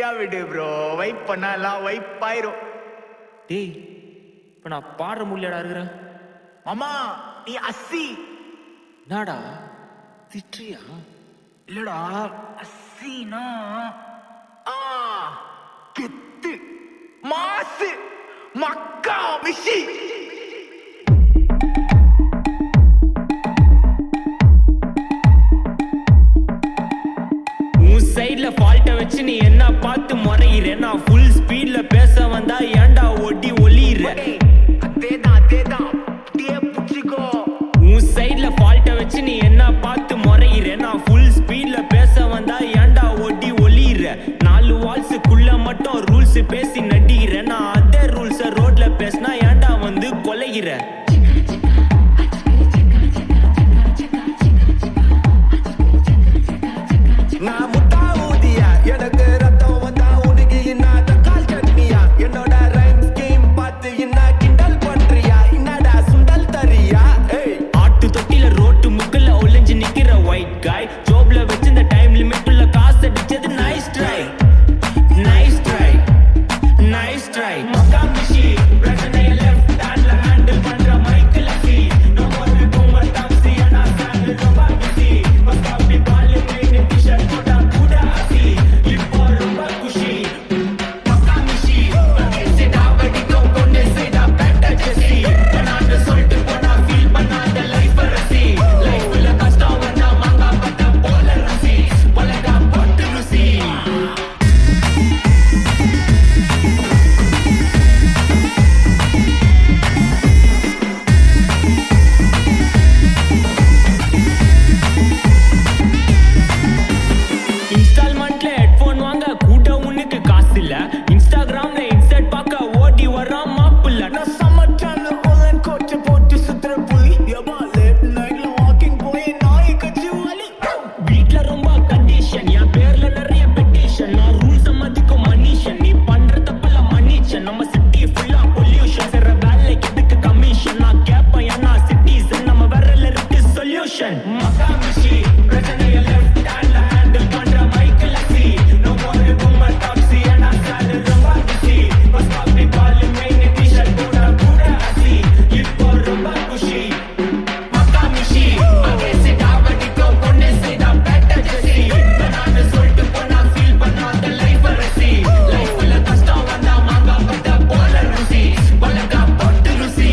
ஃப்ரீயா விடு bro. Vibe பண்ணா எல்லாம் வைப் ஆயிரும். டேய் இப்போ நான் பாடுற முடியலடா இருக்கிறேன். மாமா நீ அஸ்ஸி. நாடா திட்றியா? இல்லடா அஸ்ஸினா கெத்து மாசு மக்கா மிஷி. சைட்ல ஃபால்ட்ட வச்சு நீ என்ன பார்த்து முறையிற? நான் ஃபுல் ஸ்பீட்ல பேச வந்தா ஏன்டா ஒட்டி ஒளியிற? அதேதான் புடிச்சிக்கோ. உன் சைட்ல ஃபால்ட்ட வச்சு நீ என்ன பார்த்து முறையிற? நான் ஃபுல் ஸ்பீட்ல பேச வந்தா ஏன்டா ஒட்டி ஒளியிற? 4 வால்ஸுக்குள்ள மட்டும் ரூல்ஸ் பேசி நடிகிற. நான் அதே ரூல்ஸ ரோட்ல பேசினா ஏன்டா வந்து கொலைகிற? நான் முட்டா ஊதியா எனக்கு ரத்தம் வந்தா உனக்கு இன்னாத கால் சட்னியா? என்னோட ரைம் ஸ்கீம் பார்த்து என்ன கிண்டல் பண்றியா? என்னடா சுண்டல் தரியா? ஆட்டு தொட்டில ரோட்டு முக்கல்ல ஒளிஞ்சு நிக்கிற ஒயிட் காய். ஜோப்ல வச்சு இந்த டைம் லிமிட் உள்ள காசு அடிச்சது nice try nice try nice try. மக்கா மிஷி பிரச்சனைய லெஃப்ட் ஹேண்ட்ல ஹேண்டில் பண்ற மைக்கேல் அசி. No more boomer taxi and I stand ரொம்ப busy. Must be ball main T-shirt போட்டா கூட அசி. இப்போ ரொம்ப குஷி. மக்கா மிஷி பேசிடா வெடிக்கும் கொண்டு செய்தா பெட்டர் ஜெசி. நான் சொல்லிட்டு போனா ஃபீல் பண்ணாத லைஃப் ரசி. லைஃப்ல கஷ்டம் வந்தா மாங்கா பட்ட போல ரசி. பலகா போட்டு ருசி. இன்ஸ்டால்மெண்ட்ல ஹெட்போன் வாங்க கூட உனக்கு காசு இல்ல. இன்ஸ்டாகிராம்ல இன்ஸ்டன்ட் பார்க்க ஓடி வரான் மாப்பிள்ள. நான் சம்மர் டைம்ல ஆன்லைன் கோட் போட்டு சுத்துற புலி. எவா லேட் நைட்ல வாக்கிங் போய் நாய் கட்சி வலி. வீட்ல ரொம்ப கண்டிஷன், என் பேர்ல நிறைய பெட்டிஷன். நான் ரூல்ஸ் மதிக்கும் மனுஷன், நீ பண்ற தப்பெல்லாம் மன்னிச்சன். நம்ம சிட்டி ஃபுல்லா பொல்யூஷன், செய்ற வேலைக்கு எதுக்கு கமிஷன்? நான் கேட்பேன் ஏன்னா சிட்டிசன், நம்ம விரல்ல இருக்கு சொல்யூஷன். மக்கா மிஷி பிரச்சனைய லெஃப்ட் ஹேண்ட்ல ஹேண்டில் பண்ற மைக்கேல் அசி. No more boomer taxi and I stand ரொம்ப busy. Must be ball main T-shirt போட்டா கூட அசி. இப்போ ரொம்ப குஷி. மக்கா மிஷி பேசிடா வெடிக்கும் கொண்டு செய்தா பெட்டர் ஜெசி. நான் சொல்லிட்டு போனா ஃபீல் பண்ணாத லைஃப் ரசி. லைஃப்ல கஷ்டம் வந்தா மாங்கா பட்ட போல ருசி. பலகா போட்டு ருசி.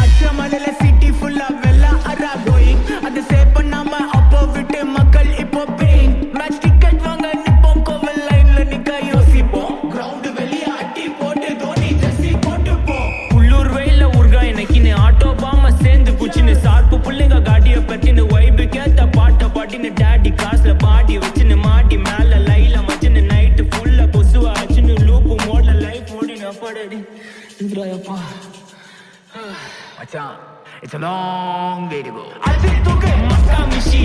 அச்சமலையில சிட்டி ஃபுல்லா வெள்ள அரா கோயிங். அது சேவ் பண்ணாம அப்போ விட்டு மக்கள் இப்போ பேயிங். மேட்ச் டிக்கெட் வாங்க நிப்போம், கோவில் லைன்ல நிக்க யோசிப்போம். கிரவுண்ட் வெளிய அட்டி போட்டு தோனி ஜெர்சி போட்டுப்போம். உள்ளூர் வெயில ஊர்கா எனக்குன்னு ஆட்டோ பாம சேர்ந்து குச்சின்னு. சார்பு புள்ளைங்க காடிய பத்தின்னு வைபு கேத்த பாட்ட பாட்டின்னு. டேடி காசுல பாடி வச்சுன்னு மாடி மேல லைல மச்சின்னு. நைட்டு ஃபுல்லா கொசுவா ஆச்சுன்னு லூப்பு மோட்ல லைஃப் ஓடின்னு. அப்பாடி இந்திராயப்பா. மச்சான், it's a long way to go. Mecca மிஷி